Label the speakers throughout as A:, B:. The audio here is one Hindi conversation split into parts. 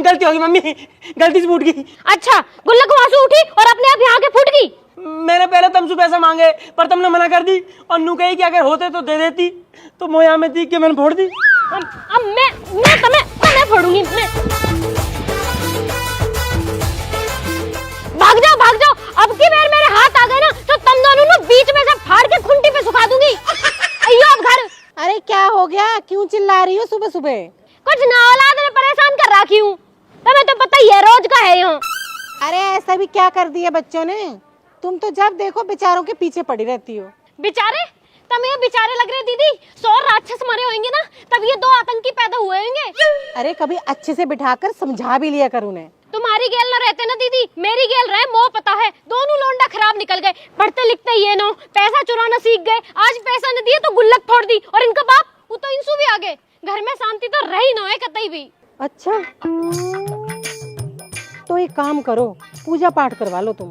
A: गलती होगी मम्मी, गलती से फूट गई।
B: अच्छा, गुल्लक वहां से उठी और अपने आप यहाँ के फूट गई।
A: मैंने पहले तुमसे पैसा मांगे पर तुमने मना कर दी और नू कही कि अगर होते तो दे देती, तो मोया में थी कि मैंने फोड़ दी।
B: अब मैं तुम्हें फोड़ूंगी। भाग जाओ। अब की बार मेरे हाथ आ गए ना तो तुम दोनों ना बीच में से फाड़ के खूंटी पे सुखा दूंगी। आइयो अब घर।
C: अरे क्या हो गया, क्यों चिल्ला रही हो सुबह सुबह?
B: कुछ ना, औलाद ने परेशान कर रखी हूँ, तुम्हें तो पता ही है रोज का है यहाँ।
C: अरे ऐसा भी क्या कर दिया बच्चों ने, तुम तो जब देखो बेचारों के पीछे पड़ी रहती हो।
B: बेचारे? तुम ये बेचारे लग रहे दीदी, 100 राक्षस मरे होंगे ना तब ये 2 आतंकी पैदा हुए होंगे।
C: अरे कभी अच्छे से बिठाकर समझा भी लिया कर उन्हें।
B: तुम्हारी गेल न रहते ना दीदी, मेरी गेल रहे, मोह पता है। दोनों लोंडा खराब निकल गए, पढ़ते लिखते ये नो, पैसा चुराना सीख गए। आज पैसा न दिए तो गुल्लक फोड़ दी, और इनका बाप वो तो इंसू भी आ गए। घर में शांति तो रही न है कतई भी।
C: अच्छा तो एक काम करो, पूजा पाठ करवा लो तुम।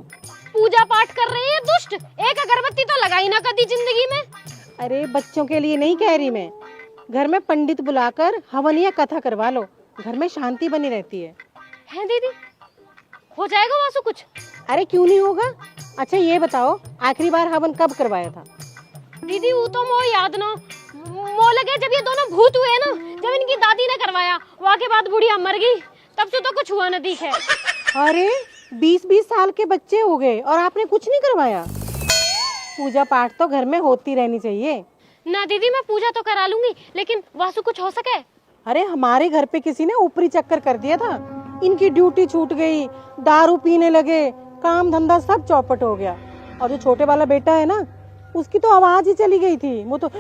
B: पूजा पाठ कर रही है दुष्ट, एक अगरबत्ती तो लगाई ना कभी जिंदगी में।
C: अरे बच्चों के लिए नहीं कह रही मैं, घर में पंडित बुलाकर हवन या कथा करवा लो, घर में शांति बनी रहती है।
B: हैं दीदी, हो जाएगा वासु कुछ?
C: अरे क्यों नहीं होगा। अच्छा ये बताओ, आखिरी बार हवन कब करवाया था?
B: दीदी वो तो मोह याद ना, मोह लगे जब ये दोनों भूत हुए ना, जब इनकी दादी ने करवाया, वहाँ के बाद बुढ़िया मर गई, तब से तो कुछ हुआ न दिखे।
C: अरे 20-20 साल के बच्चे हो गए और आपने कुछ नहीं करवाया? पूजा पाठ तो घर में होती रहनी चाहिए
B: ना दीदी, मैं पूजा तो करा लूंगी, लेकिन वासु कुछ हो सके।
C: अरे हमारे घर पे किसी ने ऊपरी चक्कर कर दिया था, इनकी ड्यूटी छूट गई, दारू पीने लगे, काम धंधा सब चौपट हो गया। और जो छोटे वाला बेटा है ना, उसकी तो आवाज ही चली गई थी, वो तो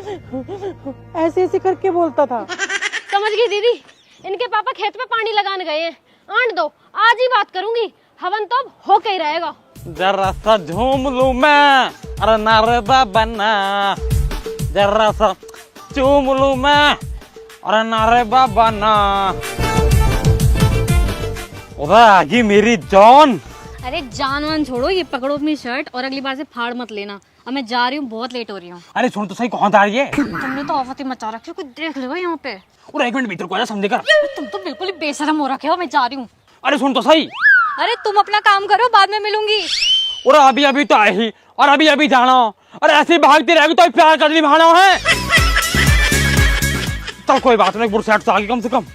C: ऐसे ऐसे करके बोलता था।
B: समझ गई दीदी, इनके पापा खेत में पानी लगाने गए हैं। आंट दो, आज ही बात करूंगी, हवन तो हो के ही रहेगा।
D: जरा सा झूम लूं मैं, अरे नारदा बना, जरा सा चूम लूं मैं, अरे नारदा बना। उधर आगी मेरी जॉन।
E: अरे जान वान छोड़ो, ये पकड़ो अपनी शर्ट और अगली बार से फाड़ मत लेना। अब मैं जा रही हूँ, बहुत लेट हो रही हूँ।
D: अरे सुन तो सही, कौन आ रही है?
E: तुमने तो आफत ही मचा रखी है, कोई देख लेगा यहाँ पे।
D: और 1 मिनट भीतर को आजा, समझे कर।
E: तुम तो बिल्कुल ही बेशरम हो रखे हो, मैं जा रही हूँ।
D: अरे सुन तो सही।
E: अरे तुम अपना काम करो, बाद में मिलूंगी।
D: और अभी अभी तो आई ही, और अभी अभी जाना। और ऐसे ही भागती रहेगी तो प्यार कर निभाना है। चल कोई बात नहीं, बुरसेट तो आगे कम से कम।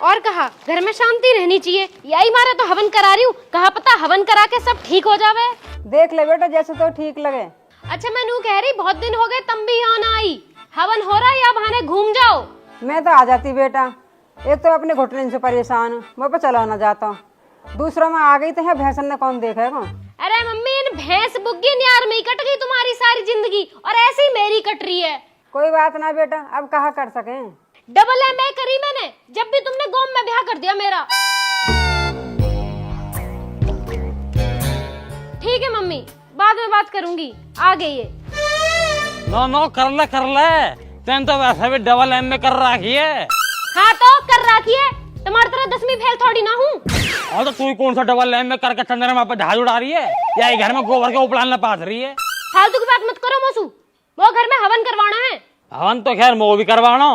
B: और कहा घर में शांति रहनी चाहिए, यही मारे तो हवन करा रही हूँ, कहा पता हवन करा के सब ठीक हो जावे।
C: देख ले बेटा, जैसे तो ठीक लगे।
B: अच्छा मैं नू कह रही, बहुत दिन हो गए तुम भी यहाँ ना आई, हवन हो रहा है या बहाने घूम जाओ।
F: मैं तो आ जाती बेटा, एक तो अपने घुटने से परेशान हूँ, मैं पे चला ना जाता हूँ, दूसरों में आ गई तो है भैंसन ने कौन देखेगा।
B: अरे मम्मी, इन भैंस बुग्गी न्यार में ही कट गई तुम्हारी सारी जिंदगी, और ऐसे ही मेरी कट रही है।
F: कोई बात ना बेटा, अब कहा कर सके।
B: डबल MA करी मैंने, जब भी तुमने गोम में ब्याह कर दिया मेरा। ठीक है मम्मी, बाद में बात करूंगी, आ गई है।
D: नो कर ले, तेन तो वैसे भी डबल MA कर रखी है।
B: हाँ तो कर रखी है, तुम्हारी तरह 10वीं फेल थोड़ी ना हूँ।
D: और तो तू कौन सा डबल MA करके चंद्रमा पे ढाल उड़ा रही है, या घर में गोबर के उपलान न पास रही है?
B: फालतू की बात मत करो मौसू, वो घर में हवन करवाना है।
D: हवन तो खैर वो भी करवाना।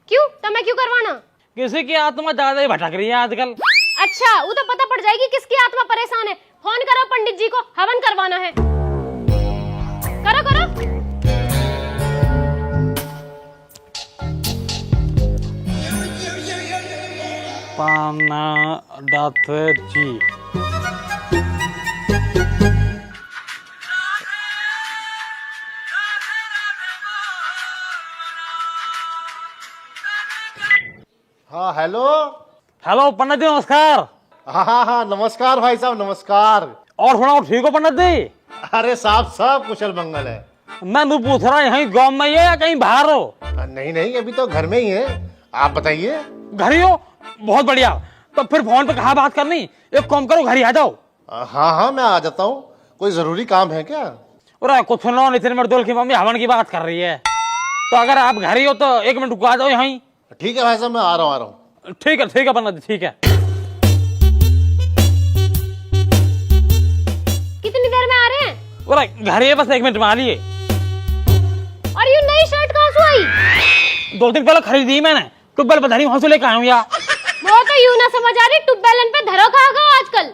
B: क्यों, तुम्हें क्यों करवाना?
D: किसी की आत्मा ज्यादा ही भटक रही है आजकल।
B: अच्छा, वो तो पता पड़ जाएगी किसकी आत्मा परेशान है। फोन करो पंडित जी को, हवन करवाना है। करो करो।
D: पाना दाते जी।
G: हाँ हेलो।
D: हेलो पंडित जी, नमस्कार।
G: हाँ नमस्कार भाई साहब, नमस्कार।
D: और सुनाओ, ठीक हो पंडित जी?
G: अरे साहब सब कुशल मंगल है।
D: मैं तो पूछ रहा यहीं गाँव में ही है या कहीं बाहर हो?
G: नहीं अभी तो घर में ही है, आप बताइए।
D: घर ही हो? बहुत बढ़िया। तो फिर फोन पे कहाँ बात करनी, एक काम करो घर ही आ जाओ।
G: हाँ मैं आ जाता हूँ, कोई जरूरी काम है क्या?
D: अरे कुछ सुन लो, नितिन मर्दुल की मम्मी हवन की बात कर रही है, तो अगर आप घर ही हो तो 1 मिनट रुको, आ जाओ यहीं।
G: ठीक है भाई साहब, मैं आ रहा हूँ।
D: ठीक है पंडित जी, ठीक है।
B: कितनी देर में आ रहे हैं?
D: अरे घर ही है, बस 1 मिनट में आ लिए।
B: और ये नई शर्ट कहाँ से आई?
D: 2 दिन पहले खरीदी मैंने, ट्यूबवेल पर धरी वहां से लेकर आया हूँ यार।
B: वो तो यूं ना समझ आ रही, ट्यूबवेल पे धरो कहाँ गो आजकल।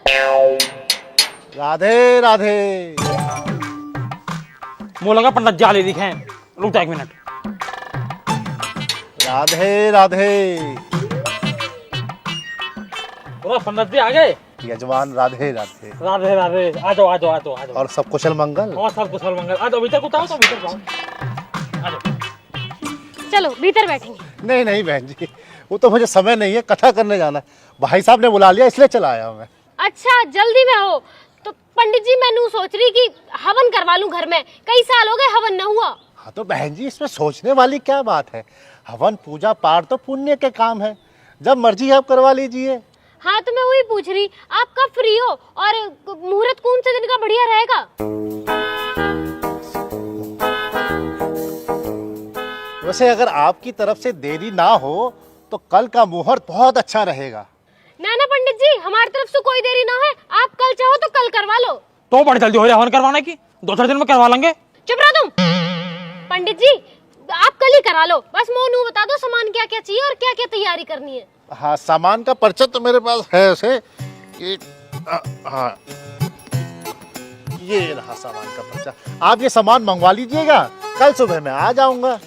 G: राधे राधे।
D: मुँह लगा पंडित जाले दिखे। रुक जा 1 मिनट।
G: राधे राधे।
D: पंडित जी आ गए।
G: यजमान राधे राधे।
D: राधे राधे। आ जाओ आ जाओ आ जाओ आ जाओ।
G: और सब कुशल मंगल।
D: और सब कुशल मंगल। आ जाओ भीतर को उतारो, तो भीतर जाओ। आ जाओ।
B: चलो भीतर बैठेंगे।
G: नहीं नहीं बहन जी, वो तो मुझे समय नहीं है, कथा करने जाना है। भाई साहब ने बुला लिया इसलिए चला आया मैं।
B: अच्छा जल्दी में हो तो पंडित जी, मैं सोच रही कि हवन करवा लूं घर में, कई साल हो गए हवन न हुआ।
G: हाँ तो बहन जी, इसमें सोचने वाली क्या बात है। हवन पूजा पाठ तो पुण्य के काम है, जब मर्जी आप करवा लीजिए।
B: हाँ तो मैं वही पूछ रही, आप कब फ्री हो और मुहूर्त कौन से दिन का बढ़िया रहेगा?
G: वैसे अगर आपकी तरफ से देरी ना हो तो कल का मुहूर्त बहुत अच्छा रहेगा।
B: ना पंडित जी, हमारी तरफ से कोई देरी ना है, आप कल चाहो तो कल करवा लो।
D: तो बड़ी जल्दी हो रहा है हवन करवाने की, 2-4 दिन में करवा लेंगे।
B: चुप रहो तुम। पंडित जी आप कल ही करा लो, बस मोनू बता दो सामान क्या क्या चाहिए और क्या क्या तैयारी करनी है।
G: हाँ, सामान का पर्चा तो मेरे पास है ऐसे कि हाँ, ये रहा सामान का पर्चा। आप ये सामान मंगवा लीजिएगा, कल सुबह मैं आ जाऊंगा।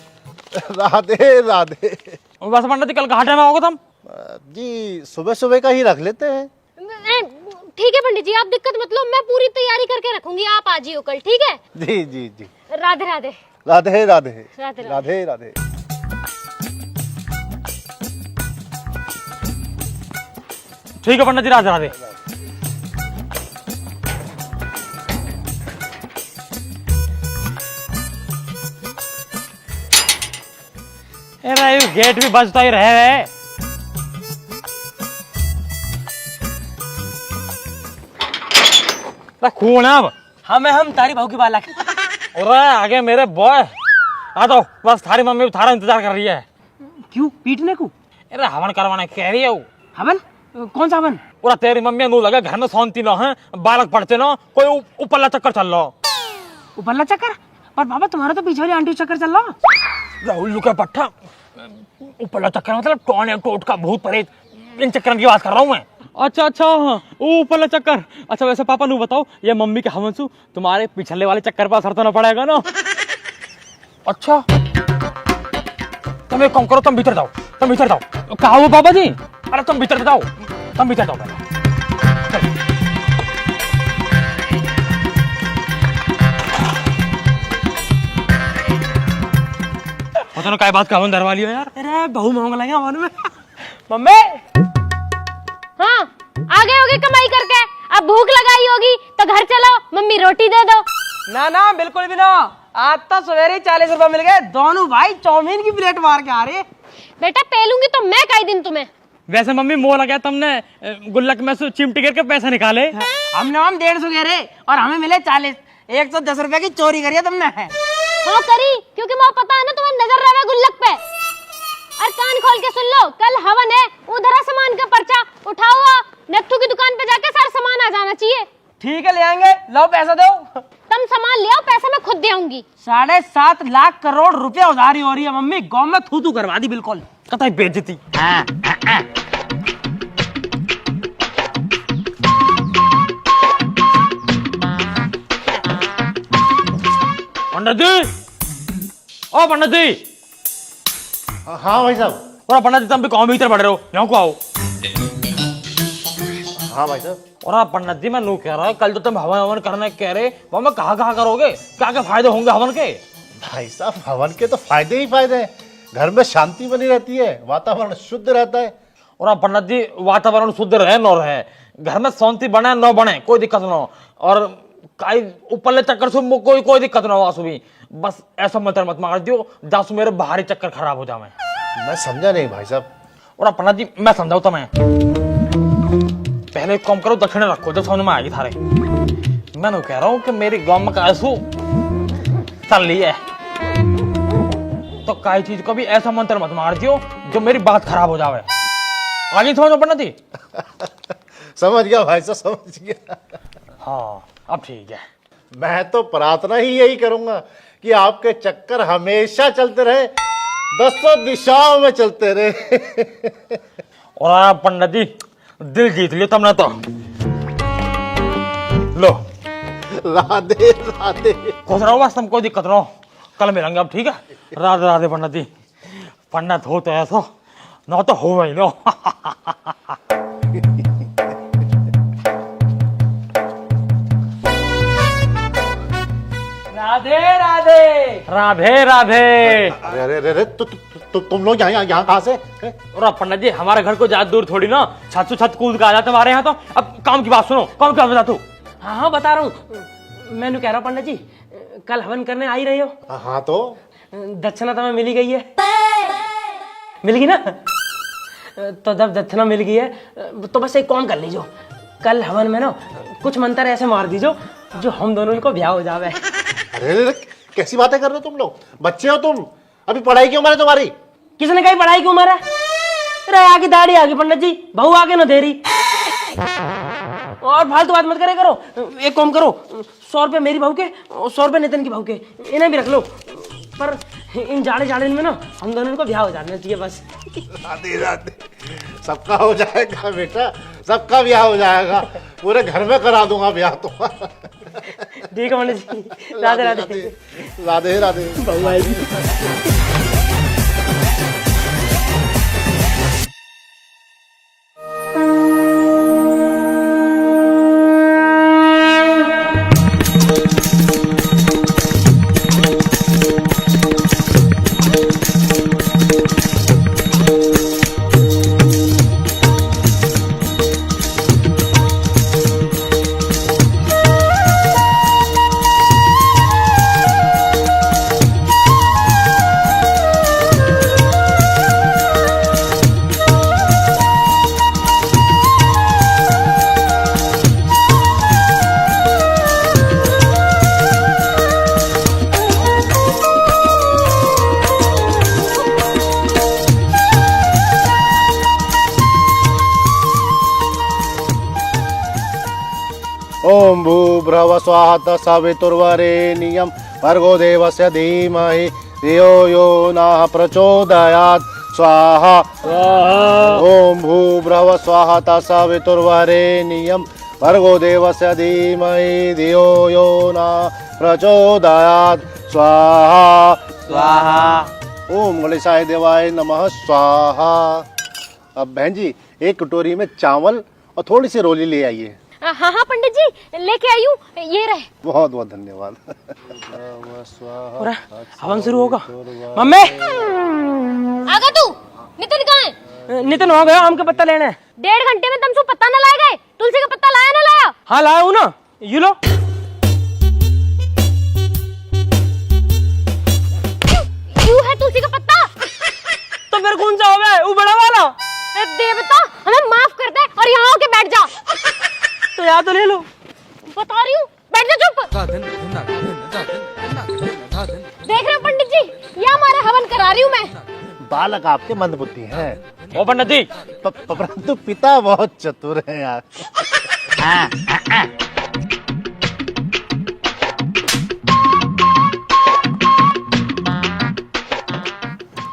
G: राधे राधे।
D: बस पंडित जी कल कहाँ टाइम आओगे तुम?
G: जी सुबह सुबह का ही रख लेते हैं।
B: ठीक है पंडित जी, आप दिक्कत मत लो, मैं पूरी तैयारी करके रखूंगी, आप आ जियो कल, ठीक है?
G: जी जी जी।
B: राधे राधे।
G: राधे राधे।
B: राधे राधे।
G: राधे राधे।
D: ठीक है पंडित जी, राधे राधे। अरे गेट भी बजता ही रहे। खून है अब।
A: हम तारी भाव की बालक।
D: अरे आगे मेरे बॉय आ जाओ, बस थारी मम्मी थारा इंतजार कर रही है।
A: क्यों पीटने को?
D: अरे हवन करवाने कह रही है वो।
A: हवन? कौन सा हवन?
D: पूरा तेरी मम्मी नू लगा घर में शांति ना है, बालक पढ़ते ना, कोई ऊपरला चक्कर चल रहा।
A: ऊपरला चक्कर? पर बाबा तुम्हारा तो पीछे वाली आंटी चक्कर चल रहा।
D: राहुल का पट्टा। ऊपरला चक्कर मतलब टोने टोट का भूत प्रेत, इन चक्कर की बात कर रहा हूँ मैं। अच्छा अच्छा ऊपरला चक्कर। अच्छा वैसे पापा नू बताओ, ये मम्मी के हवन से तुम्हारे पिछले वाले चक्कर पर असर तो ना पड़ेगा ना? अच्छा तुम एक काम करो, तुम भीतर जाओ, तुम भीतर जाओ। कहा वो पापा जी? अरे तुम भीतर जाओ, तुम भीतर जाओ पहले। तो काय बात का हवन धरवा लियो यार।
A: अरे बहु मांग लगे हवन में। मम्मी
B: हाँ आ गए होगे कमाई करके, अब भूख लगाई होगी तो घर चलो, मम्मी रोटी दे दो।
A: ना बिल्कुल भी ना, आज तो सवेरे ही 40 रुपए मिल गए, दोनों भाई चाउमीन की प्लेट मार के आ रहे।
B: बेटा पेलूंगी तो मैं कई दिन तुम्हें।
D: वैसे मम्मी मोह लगा तुमने गुल्लक में से चिमटी करके पैसा निकाले।
A: हमने हम 150 कह रहे और हमें मिले 40। 110 रुपए की चोरी करी है तुमने।
B: हाँ करी, क्योंकि मुझे पता है ना तुम्हें नजर रहा है गुल्लक पे। और कान खोल के सुन लो, कल हवन है, उधर सामान का पर्चा उठाओ, नत्थू की दुकान पे जाके सारा सामान आ जाना चाहिए।
A: ठीक है ले आएंगे, लो पैसा दो।
B: तुम सामान ले आओ, पैसा मैं खुद दे आऊंगी।
A: 7.5 लाख करोड़ रुपए उधारी हो रही है मम्मी, गाँव में थू करवा दी बिल्कुल।
D: कतई बेइज्जती। पंडित जी, ओ पंडित जी।
G: हाँ भाई साहब।
D: और पंडित जी तुम भी कौन भीतर पड़ रहे हो, यहाँ को आओ।
G: हाँ भाई साहब।
D: और पंडित जी मैं नू कह रहा है, कल तो तुम हवन हवन करने कह रहे, वो मैं कहाँ करोगे, क्या क्या फायदे होंगे हवन के?
G: भाई साहब हवन के तो फायदे ही फायदे हैं, घर में शांति बनी रहती है, वातावरण शुद्ध रहता है।
D: और पंडित जी वातावरण शुद्ध रहे न रहे, घर में शांति बने न बने, कोई दिक्कत ना हो। और ऊपरले चक्कर से कोई दिक्कत ना हो आंसू भी, बस ऐसा मत मार दियो जासू मेरे बाहरी चक्कर खराब हो जाए।
G: मैं समझा नहीं भाई साहब।
D: और पंडित जी मैं समझाऊ तो मैं पहले एक काम करो, दक्षिण रखो, जब समझ में आएगी थारे। मैं तो कह रहा हूँ कि मेरी गांव में कैसू चल रही है, तो काई चीज को भी ऐसा मंत्र मत मार दियो जो मेरी बात खराब हो जावे। आगे समझो पंडित जी।
G: समझ गया भाई साहब, समझ गया।
D: हाँ अब ठीक है।
G: मैं तो प्रार्थना ही यही करूंगा कि आपके चक्कर हमेशा चलते रहे, 10 दिशाओं में चलते रहे।
D: और आप पंडित जी दिल जीत लिया तुमने तो। लो
G: राधे राधे।
D: खुश रहो, बस तुम कोई दिक्कत ना हो, कल मिलेंगे अब, ठीक है? राधे राधे पंडित जी। पंडित हो तो ऐसा, ना तो हो वही लो।
A: राधे राधे।
D: राधे राधे।
G: अरे अरे अरे तुम लोग यहाँ कहाँ से?
D: और पंडित जी हमारे घर को ज्यादा दूर थोड़ी ना, छत से छत कूद के आ जाते हमारे यहाँ तो। अब काम की बात सुनो, काम की बात बता तू।
A: हाँ हाँ बता रहा हूँ। मैंने कह रहा हूँ पंडित जी, कल हवन करने आ ही रही हो?
G: हाँ तो
A: दक्षिणा तो मिल ही गई है। मिल गई ना? तो जब दक्षिणा मिल गई है तो बस एक काम कर लीजिए, कल हवन में ना कुछ मंत्र ऐसे मार दीजिए जो हम दोनों को ब्याह हो जावे।
G: अरे अरे कैसी बातें कर रहे हो तुम लोग? बच्चे हो तुम, अभी पढ़ाई की उम्र है तुम्हारी।
A: किसने कही पढ़ाई की उम्र है? अरे आगे दाढ़ी आगे पंडित जी, बहू आगे न दे रही। और फालतू बात मत करे करो। एक काम करो, 100 रुपये मेरी बहू के और 100 रुपये नितिन की बहू के, इन्हें भी रख लो। पर इन जाड़े में ना हम दोनों को ब्याह हो जाना चाहिए बस।
G: राधे राधे। सबका हो जाएगा बेटा, सबका ब्याह हो जाएगा, पूरे घर में करा दूंगा ब्याह तो।
A: ठीक है पंडित जी, राधे राधे।
G: राधे राधे।
A: बहू आएगी।
G: ओम भूर्भुवः स्वः सवितुर्वरेण्यं भर्गो देवस्य धीमहि धियो यो नः प्रचोदयात् स्वाहा। ओम भूर्भुवः स्वः सवितुर्वरेण्यं भर्गो देवस्य धीमहि धियो यो नः प्रचोदयात् स्वाहा स्वाहा। ओम गणेशाय देवाय नमः स्वाहा। अब बहन जी एक कटोरी में चावल और थोड़ी सी रोली ले आइए।
B: हाँ हाँ पंडित जी लेके आई हूँ, ये रहे।
G: बहुत बहुत धन्यवाद।
A: और हवन शुरू होगा। मम्मी
B: आगा तू, नितिन कहाँ है?
A: नितिन हो गया, आम का पत्ता लेना है।
B: 1.5 घंटे में तुमसे पत्ता न लाए गए? तुलसी का पत्ता लाया ना लाया?
A: हाँ लाया हूँ ना, ये लो।
B: क्यों है तुलसी का पत्ता?
A: तो फिर कौन सा होगा? वो बड़ा वाला।
B: देवता हमें माफ कर दे और यहाँ आके बैठ जा।
A: तो यहाँ तो ले लो।
B: बता रही हूँ, बैठ जा चुप। देख रहे हो पंडित जी, ये हमारा हवन करा रही हूँ मैं।
G: बालक आपके मंदबुद्धि हैं।
D: ओ पंडित जी
G: परंतु पिता बहुत चतुर हैं यार।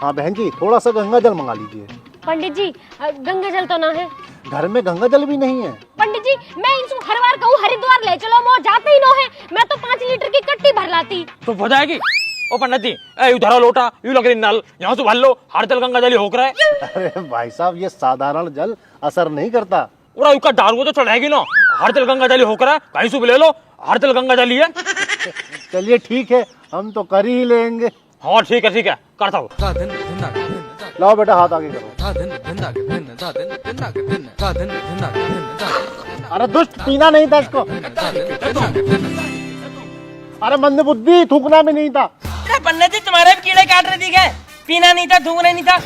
G: हाँ बहन जी थोड़ा सा गंगा जल मंगा लीजिए।
B: पंडित जी गंगा जल तो ना है।
G: घर में गंगा जल भी नहीं है।
B: पंडित जी मैं इनसे हर बार कहूँ हरिद्वार ले चलो, वो जाते ही नो है। मैं तो 5 लीटर की कट्टी भर लाती।
D: तो हो जाएगी। ओ पंडित जी उधर लोटा यू लग रही नल, यहाँ से भर लो, हर जल गंगा जल होकर है।
G: अरे भाई साहब ये साधारण जल असर नहीं करता।
D: पूरा उसका दारू तो चढ़ाएगी ना, हर जल गंगा जल होकर है, कहीं से भी ले लो, हर जल गंगा जल ही है।
G: चलिए ठीक है, हम तो कर ही लेंगे।
D: हाँ ठीक है करता हूँ।
G: लाओ बेटा हाथ आगे करो। अरे दुष्ट पीना नहीं था इसको। अरे मंदबुद्धि थूकना भी नहीं था।
A: अरे पंडित जी तुम्हारे भी कीड़े काट रहे थे, पीना नहीं था, थूकना नहीं था।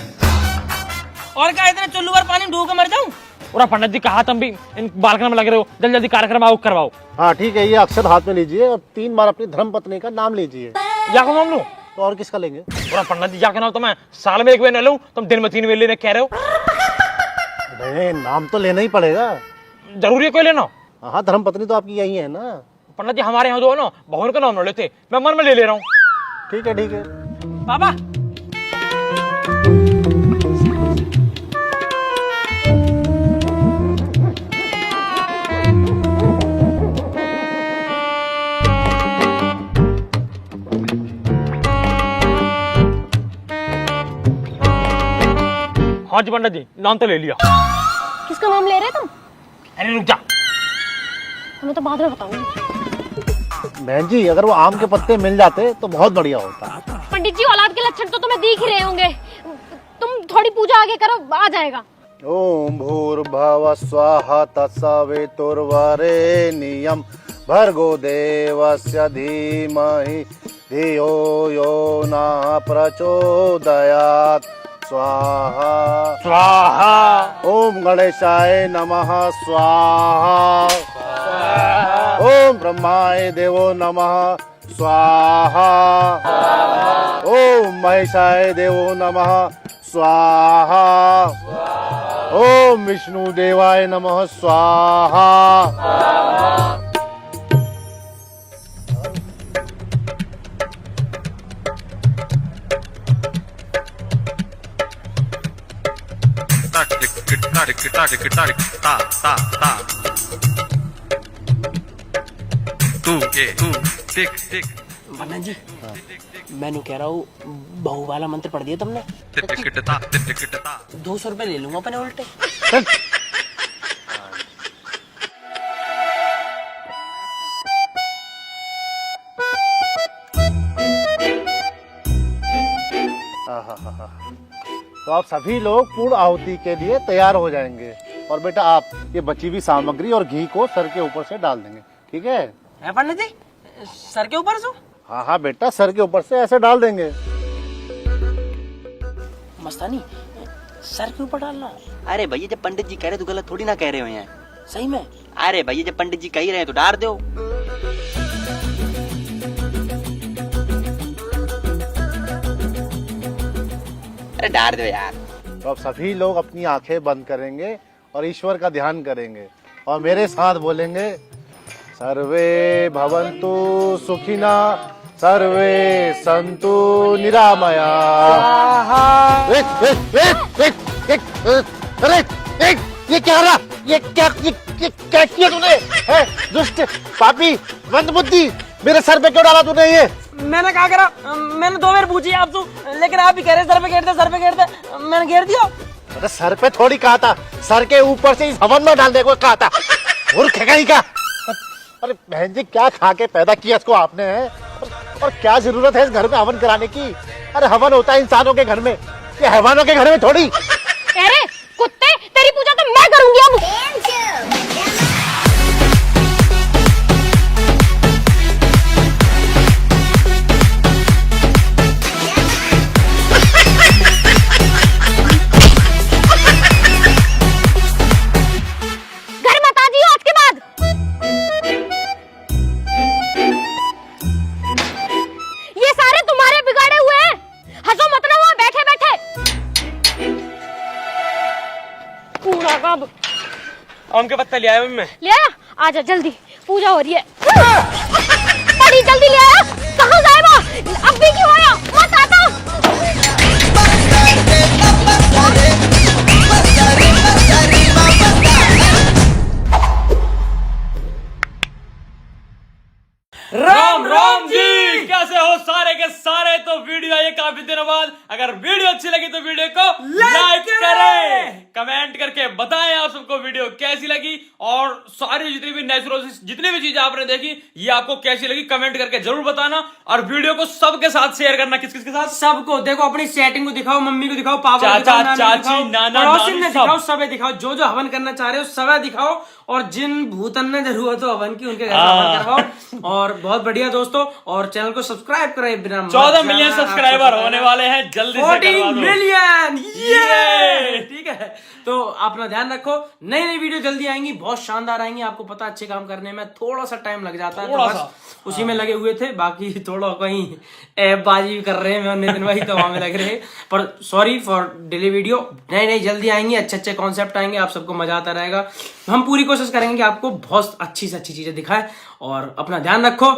A: और क्या इतने चुल्लू पर पानी ढूक मर जाऊं?
D: पूरा पंडित जी कहा तुम भी इन बालकन में लगे रहो, जल्दी जल्दी कार्यक्रम आओ करवाओ।
G: हाँ ठीक है, ये अक्षर हाथ में लीजिए और 3 बार अपनी धर्म पत्नी का नाम लीजिए।
D: या को नाम लूं?
G: तो और किसका लेंगे?
D: पूरा पंडित जी जाके नाम तो मैं साल में 1 बार न लूं, तुम दिन में 3 बार लेने कह रहे हो।
G: नहीं नाम तो लेना ही पड़ेगा।
D: जरूरी है कोई लेना?
G: हाँ धर्म पत्नी तो आपकी यही है ना।
D: पंडित जी हमारे यहाँ जो है ना बहुन का नाम न लेते, मैं मन में ले रहा हूँ।
G: ठीक है
A: पापा
D: हाँ जी पंडित जी, नाम तो ले लिया।
B: किसका नाम ले रहे तुम?
D: अरे रुक जा।
B: हमें तो बाद में बताऊंगी।
G: बहन जी, अगर वो आम के पत्ते मिल जाते तो बहुत बढ़िया होता।
B: पंडित जी, औलाद के लक्षण तो तुम्हें दिख ही रहे होंगे। तुम थोड़ी पूजा आगे करो, आ जाएगा।
G: ओम भूर्भुवः स्वाहा तत्सवितुर्वरेण्यं भर्गो देवस्य धीमहि धियो यो न प्रचोदयात् स्वाहा
D: स्वाहा।
G: ओम गणेशाय नमः स्वाहा ओम ब्रह्माय देवो नमः स्वाहा ओम महेशाय देवो नमः स्वाहा ओम विष्णु देवाय नमः स्वाहा।
A: वरना जी मैंने कह रहा हूँ बहू वाला मंत्र पढ़ दिया तुमने। 200 रुपए ले लूंगा अपने उल्टे।
G: तो आप सभी लोग पूर्ण आहुति के लिए तैयार हो जाएंगे और बेटा आप ये बची हुई सामग्री और घी को सर के ऊपर से डाल देंगे, ठीक है?
A: पंडित जी, सर के ऊपर से?
G: हाँ हाँ बेटा, सर के ऊपर से ऐसे डाल देंगे।
A: मस्तानी, सर के ऊपर डालना?
H: अरे भैया जब पंडित जी कह रहे तो गलत थोड़ी ना कह रहे हो यहाँ।
A: सही में?
H: अरे भैया जब पंडित जी कह ही रहे हैं तो डाल दो। अरे डाल दो यार।
G: तो अब सभी लोग अपनी आंखें बंद करेंगे और ईश्वर का ध्यान करेंगे और मेरे साथ बोलेंगे, सर्वे भवन्तु सुखिना सर्वे संतु निरामया। अरे ये क्या रहा? ये क्या किया तूने? दुष्ट पापी मंदबुद्धि, मेरे सर पे क्यों डाला तूने ये?
A: मैंने क्या करा? मैंने 2 बार पूछी आपसे, लेकिन आप ही कह रहे सर पे घेरते, सर पे घेरते। मैंने घेर दिया।
G: अरे सर पे थोड़ी कहा था, सर के ऊपर से इस हवन में डालने को कहा था। मूर्ख है कहीं का। अरे बहन जी, क्या खा के पैदा किया इसको आपने है? और क्या जरूरत है इस घर में हवन कराने की? अरे हवन होता है इंसानों के घर में, ये हैवानों के घर में थोड़ी।
B: अरे कुत्ते, तेरी पूजा तो मैं करूंगी अब। घर मत आ जियो आज के बाद। ये सारे तुम्हारे बिगाड़े हुए हैं। हंसो मत ना, वहां बैठे बैठे। कूड़ा कब
D: आम के पत्ता ले आया मैं।
B: ले आया? आजा जल्दी, पूजा हो रही है। बड़ी जल्दी ले आया। कहाँ गायब हो? अब भी क्यों आया? मत आता।
D: राम राम जी, कैसे हो सारे के सारे? तो वीडियो आई काफी दिनों बाद। अगर वीडियो अच्छी लगी तो वीडियो को लाइक करें, कमेंट करके बताएं आप सबको वीडियो कैसी लगी, और सारी जितनी भी नेचुरल जितनी भी चीजें आपने देखी ये आपको कैसी लगी कमेंट करके जरूर बताना। और वीडियो को सबके साथ शेयर करना। किस किस के साथ?
A: सबको। देखो, अपनी सेटिंग को दिखाओ, मम्मी को दिखाओ, पापा को
D: चाचा,
A: दिखाओ,
D: चाची, नाना,
A: पड़ोसी
D: नानी,
A: ने
D: सब।
A: दिखाओ, सबे दिखाओ। जो जो हवन करना चाह रहे हो सबे दिखाओ, और जिन भूतन ने जरूरत हो हवन की उनके घर हवन करवाओ। और बहुत बढ़िया दोस्तों, और चैनल को सब्सक्राइब करें बिना
D: 14 मिलियन सब्सक्राइबर होने वाले हैं, जल्दी से
A: 14 मिलियन। ये ठीक है। तो अपना ध्यान रखो, नई नई वीडियो जल्दी आएंगी, बहुत शानदार आएंगी। आपको पता, अच्छे काम करने में थोड़ा सा टाइम लग जाता है, तो बस उसी में लगे हुए थे। बाकी थोड़ा कहीं ऐप बाजी कर रहे हैं मैं और नितिन भाई, तो वहां में लग रहे हैं। पर सॉरी फॉर डिले वीडियो। नई नई जल्दी आएंगी, अच्छे अच्छे कॉन्सेप्ट आएंगे, आप सबको मजा आता रहेगा। हम पूरी कोशिश करेंगे कि आपको बहुत अच्छी से अच्छी चीजें दिखाएं। और अपना ध्यान रखो।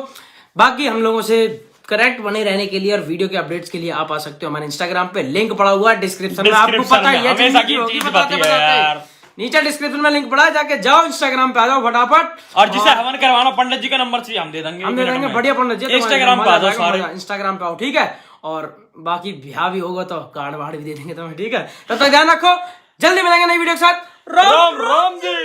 A: बाकी हम लोगों से करेक्ट बने रहने के लिए और वीडियो के अपडेट्स के लिए आप आ सकते हो हमारे इंस्टाग्राम पे, लिंक पड़ा हुआ है डिस्क्रिप्शन में। आपको पता ही है
D: हमेशा
A: जिंदगी
D: की
A: होगी,
D: चीज
A: बताते
D: बताती है
A: बताते।
D: यार।
A: नीचे डिस्क्रिप्शन में लिंक पड़ा है, जाके जाओ इंस्टाग्राम पे आ जाओ फटाफट।
D: और जिसे हवन करवाना पंडित जी का नंबर चाहिए हम दे देंगे,
A: हम दे देंगे, बढ़िया पंडित जी।
D: इंस्टाग्राम पे आ जाओ सारे,
A: इंस्टाग्राम पे आओ, ठीक है। और बाकी ब्याह भी होगा तो कार्ड वार्ड भी दे देंगे तुम्हें, ठीक है। तब तक ध्यान रखो, जल्दी मिलेंगे नई वीडियो के साथ।
D: राम राम जी।